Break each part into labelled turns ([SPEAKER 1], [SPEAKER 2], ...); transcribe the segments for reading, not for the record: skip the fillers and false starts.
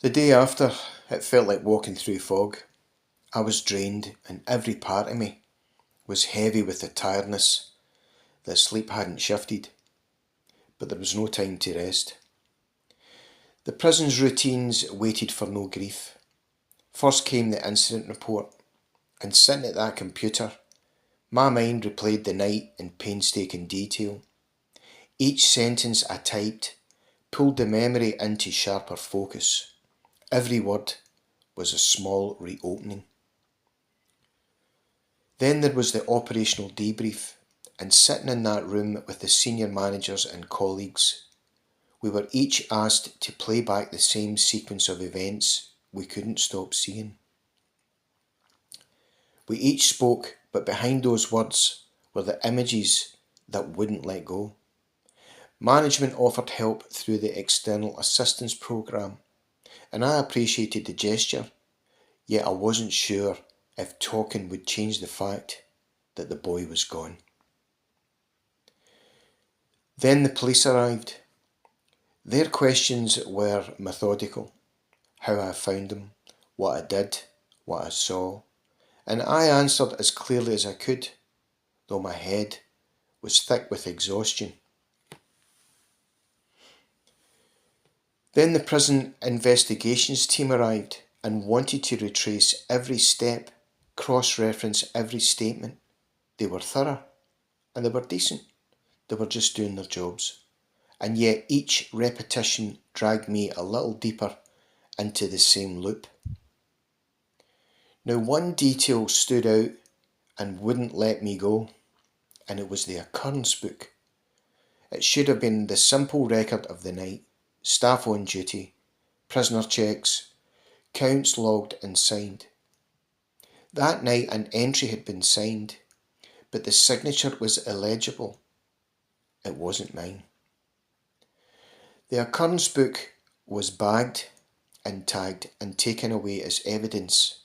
[SPEAKER 1] The day after, it felt like walking through fog. I was drained, and every part of me was heavy with the tiredness that sleep hadn't shifted. But there was no time to rest. The prison's routines waited for no grief. First came the incident report, and sitting at that computer, my mind replayed the night in painstaking detail. Each sentence I typed pulled the memory into sharper focus. Every word was a small reopening. Then there was the operational debrief, and sitting in that room with the senior managers and colleagues, we were each asked to play back the same sequence of events we couldn't stop seeing. We each spoke, but behind those words were the images that wouldn't let go. Management offered help through the external assistance programme, and I appreciated the gesture, yet I wasn't sure if talking would change the fact that the boy was gone. Then the police arrived. Their questions were methodical: how I found him, what I did, what I saw, and I answered as clearly as I could, though my head was thick with exhaustion. Then the prison investigations team arrived and wanted to retrace every step, cross-reference every statement. They were thorough, and they were decent. They were just doing their jobs. And yet each repetition dragged me a little deeper into the same loop. Now, one detail stood out and wouldn't let me go, and it was the occurrence book. It should have been the simple record of the night: staff on duty, prisoner checks, counts logged and signed. That night an entry had been signed, but the signature was illegible. It wasn't mine. The occurrence book was bagged and tagged and taken away as evidence.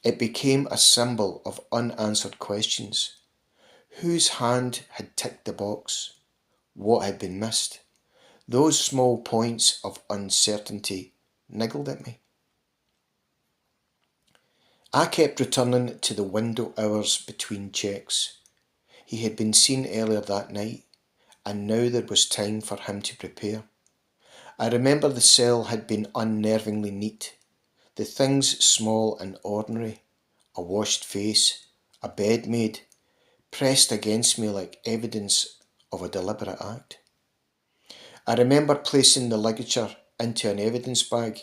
[SPEAKER 1] It became a symbol of unanswered questions. Whose hand had ticked the box? What had been missed? Those small points of uncertainty niggled at me. I kept returning to the window hours between checks. He had been seen earlier that night, and now there was time for him to prepare. I remember the cell had been unnervingly neat. The things small and ordinary: a washed face, a bed made, pressed against me like evidence of a deliberate act. I remember placing the ligature into an evidence bag,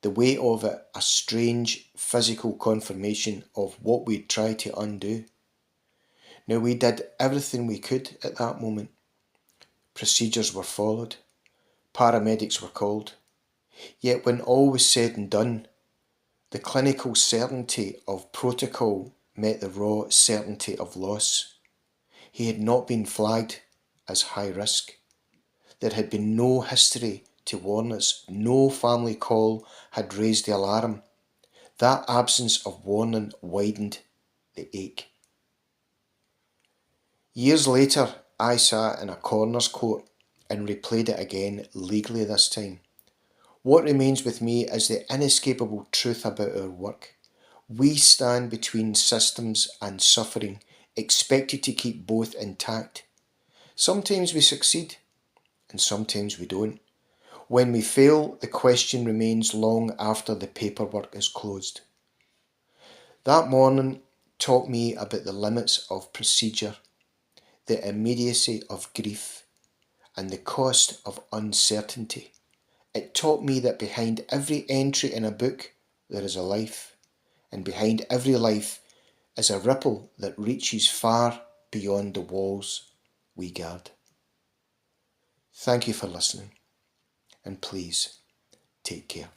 [SPEAKER 1] the weight of it a strange physical confirmation of what we'd tried to undo. Now, we did everything we could at that moment. Procedures were followed. Paramedics were called. Yet when all was said and done, the clinical certainty of protocol met the raw certainty of loss. He had not been flagged as high risk. There had been no history to warn us. No family call had raised the alarm. That absence of warning widened the ache. Years later, I sat in a coroner's court and replayed it again, legally this time. What remains with me is the inescapable truth about our work. We stand between systems and suffering, expected to keep both intact. Sometimes we succeed, and sometimes we don't. When we fail, the question remains long after the paperwork is closed. That morning taught me about the limits of procedure, the immediacy of grief, and the cost of uncertainty. It taught me that behind every entry in a book there is a life, and behind every life is a ripple that reaches far beyond the walls we guard. Thank you for listening, and please take care.